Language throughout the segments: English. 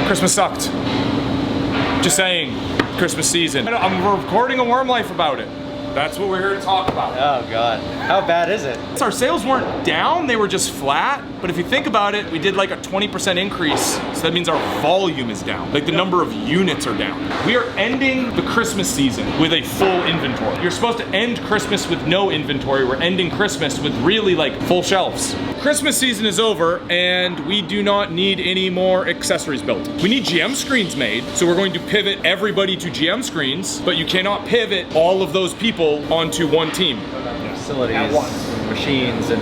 Christmas sucked. Just saying, Christmas season. I'm recording a Wyrm Life about it. That's what we're here to talk about. Oh God, how bad is it? Our sales weren't down, they were just flat. But if you think about it, we did like a 20% increase. So that means our volume is down. Like the number of units are down. We are ending the Christmas season with a full inventory. You're supposed to end Christmas with no inventory. We're ending Christmas with really like full shelves. Christmas season is over and we do not need any more accessories built. We need GM screens made. So we're going to pivot everybody to GM screens, but you cannot pivot all of those people onto one team. Facilities, at once. Machines, and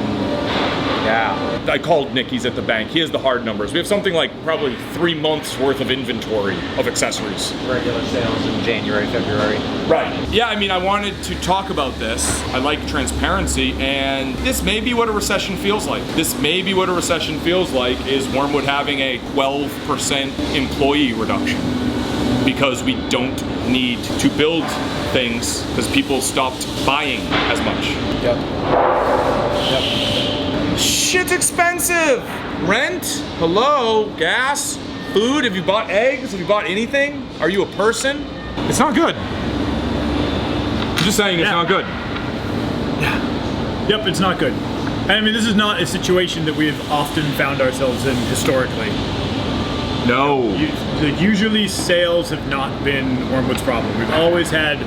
yeah. I called Nicky's at the bank. He has the hard numbers. We have something like probably 3 months worth of inventory of accessories. Regular sales in January, February. Right. Yeah, I mean, I wanted to talk about this. I like transparency, and this may be what a recession feels like. This may be what a recession feels like is Wyrmwood having a 12% employee reduction because we don't need to build things because people stopped buying as much. Yep. Yep. Shit's expensive. Rent, hello, gas, food. Have you bought eggs? Have you bought anything? Are you a person? It's not good. I'm just saying it's not good. Yeah. Yep, it's not good. I mean, this is not a situation that we've often found ourselves in historically. No. Usually sales have not been Wyrmwood's problem. We've always had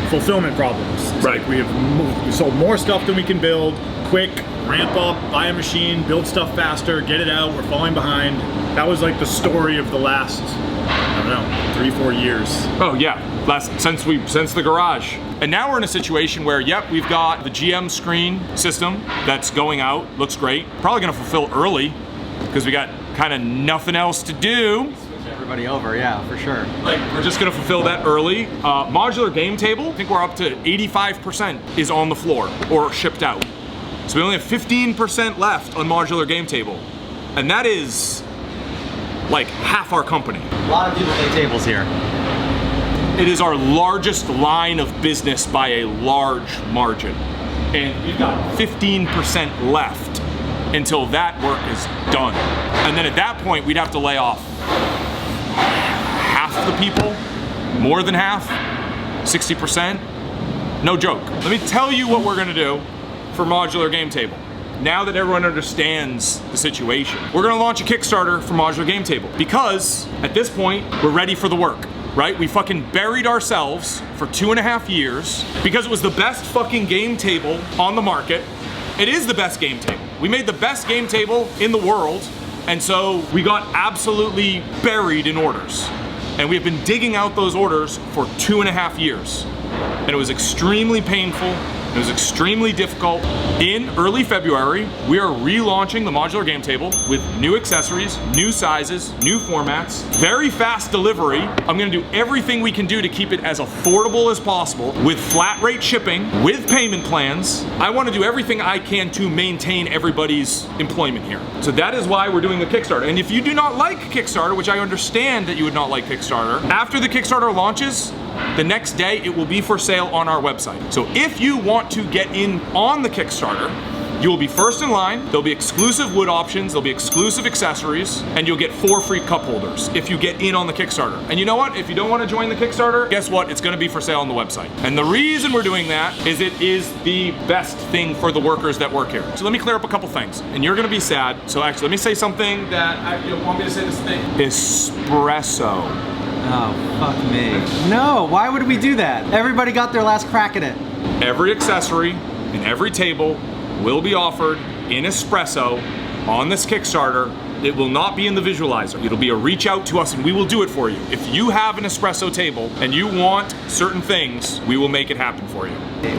fulfillment problems. It's right. Like we've sold more stuff than we can build, quick, ramp up, buy a machine, build stuff faster, get it out, we're falling behind. That was like the story of the last, I don't know, 3-4 years. Oh yeah, since the garage. And now we're in a situation where, yep, we've got the GM screen system that's going out, looks great. Probably gonna fulfill early because we got kind of nothing else to do. Switch everybody over, yeah, for sure. Like, we're just gonna fulfill that early. Modular game table, I think we're up to 85% is on the floor or shipped out. So we only have 15% left on modular game table. And that is like half our company. A lot of people make tables here. It is our largest line of business by a large margin. And we've got 15% left until that work is done. And then at that point, we'd have to lay off half the people, more than half, 60%. No joke. Let me tell you what we're gonna do for modular game table. Now that everyone understands the situation, we're gonna launch a Kickstarter for modular game table because at this point, we're ready for the work. Right? We fucking buried ourselves for 2.5 years because it was the best fucking game table on the market. It is the best game table. We made the best game table in the world, and so we got absolutely buried in orders. And we've been digging out those orders for 2.5 years. And it was extremely painful. It was extremely difficult. In early February, we are relaunching the modular game table with new accessories, new sizes, new formats, very fast delivery. I'm gonna do everything we can do to keep it as affordable as possible with flat rate shipping, with payment plans. I wanna do everything I can to maintain everybody's employment here. So that is why we're doing the Kickstarter. And if you do not like Kickstarter, which I understand that you would not like Kickstarter, after the Kickstarter launches, the next day it will be for sale on our website. So if you want to get in on the Kickstarter, you will be first in line. There'll be exclusive wood options, there'll be exclusive accessories, and you'll get 4 free cup holders if you get in on the Kickstarter. And you know what? If you don't want to join the Kickstarter, guess what? It's gonna be for sale on the website. And the reason we're doing that is it is the best thing for the workers that work here. So let me clear up a couple things, and you're gonna be sad. So actually, let me say something that you want me to say this thing. Espresso. Oh, fuck me. No, why would we do that? Everybody got their last crack at it. Every accessory and every table will be offered in espresso on this Kickstarter. It will not be in the visualizer. It'll be a reach out to us and we will do it for you. If you have an espresso table and you want certain things, we will make it happen for you.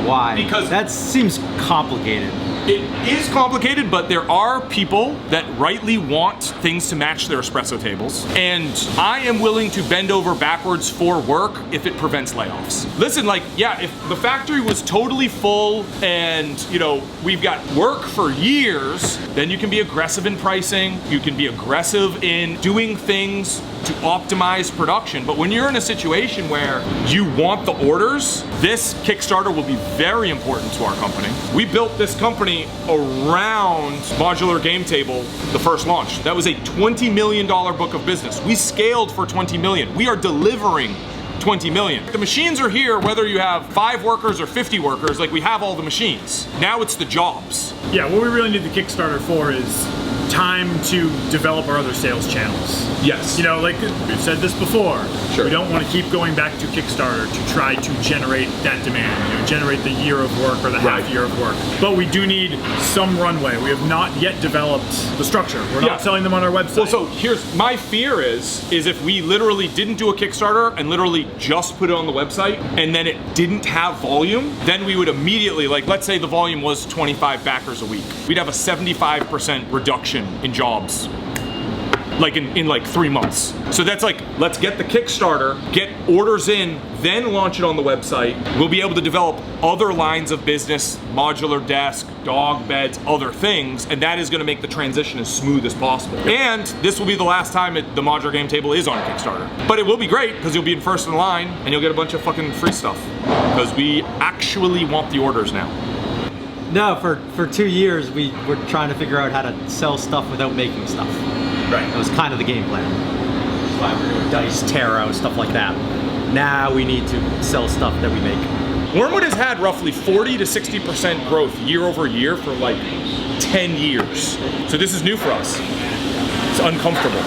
Why? Because that seems complicated. It is complicated, but there are people that rightly want things to match their espresso tables. And I am willing to bend over backwards for work if it prevents layoffs. Listen, like, yeah, if the factory was totally full and, you know, we've got work for years, then you can be aggressive in pricing. You can be aggressive in doing things to optimize production. But when you're in a situation where you want the orders, this Kickstarter will be very important to our company. We built this company company around modular game table the first launch. That was a $20 million book of business. We scaled for 20 million. We are delivering 20 million. The machines are here whether you have 5 workers or 50 workers, like we have all the machines. Now it's the jobs. Yeah, what we really need the Kickstarter for is time to develop our other sales channels. Yes. You know, like we've said this before, Sure. we don't want to keep going back to Kickstarter to try to generate that demand, you know, generate the year of work or the Right. half year of work. But we do need some runway. We have not yet developed the structure. We're Yeah. not selling them on our website. Well, so here's my fear is if we literally didn't do a Kickstarter and literally just put it on the website and then it didn't have volume, then we would immediately, like, let's say the volume was 25 backers a week. We'd have a 75% reduction in jobs. Like in like 3 months. So that's like, let's get the Kickstarter, get orders in, then launch it on the website. We'll be able to develop other lines of business, modular desk, dog beds, other things, and that is gonna make the transition as smooth as possible. And this will be the last time the modular game table is on Kickstarter. But it will be great, because you'll be in first in line, and you'll get a bunch of fucking free stuff. Because we actually want the orders now. No, for 2 years we were trying to figure out how to sell stuff without making stuff. Right. That was kind of the game plan. That's why we were doing dice, tarot, stuff like that. Now we need to sell stuff that we make. Wyrmwood has had roughly 40 to 60% growth year over year for like 10 years. So this is new for us. It's uncomfortable.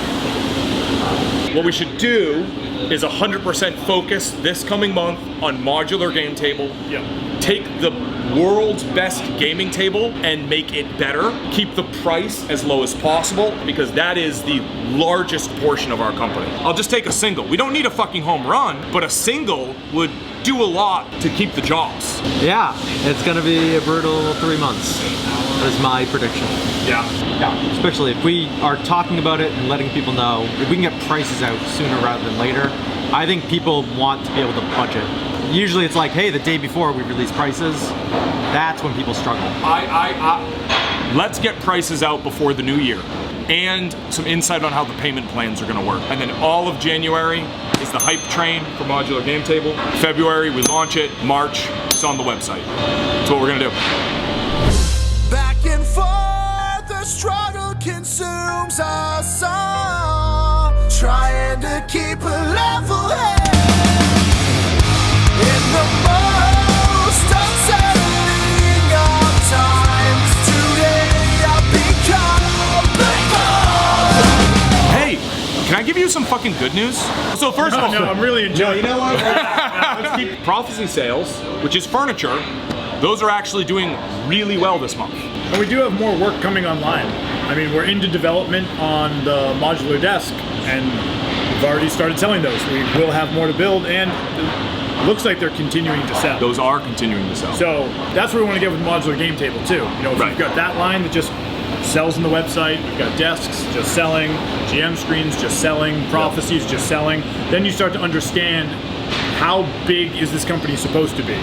What we should do is 100% focus this coming month on modular game table. Yeah. Take the world's best gaming table and make it better. Keep the price as low as possible, because that is the largest portion of our company. I'll just take a single. We don't need a fucking home run, but a single would do a lot to keep the jobs. Yeah, it's gonna be a brutal 3 months. That is my prediction. Yeah. Yeah, especially if we are talking about it and letting people know, if we can get prices out sooner rather than later, I think people want to be able to budget. Usually it's like, hey, the day before we release prices, that's when people struggle. Let's get prices out before the new year, and some insight on how the payment plans are gonna work. And then all of January is the hype train for modular game table. February, we launch it. March, it's on the website. That's what we're gonna do. Back and forth, the struggle consumes us all. Trying to keep a level head in the most unsettling of times. Today I've become the goal. Hey, can I give you some fucking good news? So first of all, No, I'm really enjoying it. you know what? Let's keep Prophecy sales, which is furniture. Those are actually doing really well this month. And we do have more work coming online. I mean, we're into development on the modular desk, and we've already started selling those. We will have more to build, and it looks like they're continuing to sell. Those are continuing to sell. So that's what we want to get with modular game table too. You know, if Right. we've got that line that just sells on the website, we've got desks just selling, GM screens just selling, prophecies just selling, then you start to understand how big is this company supposed to be.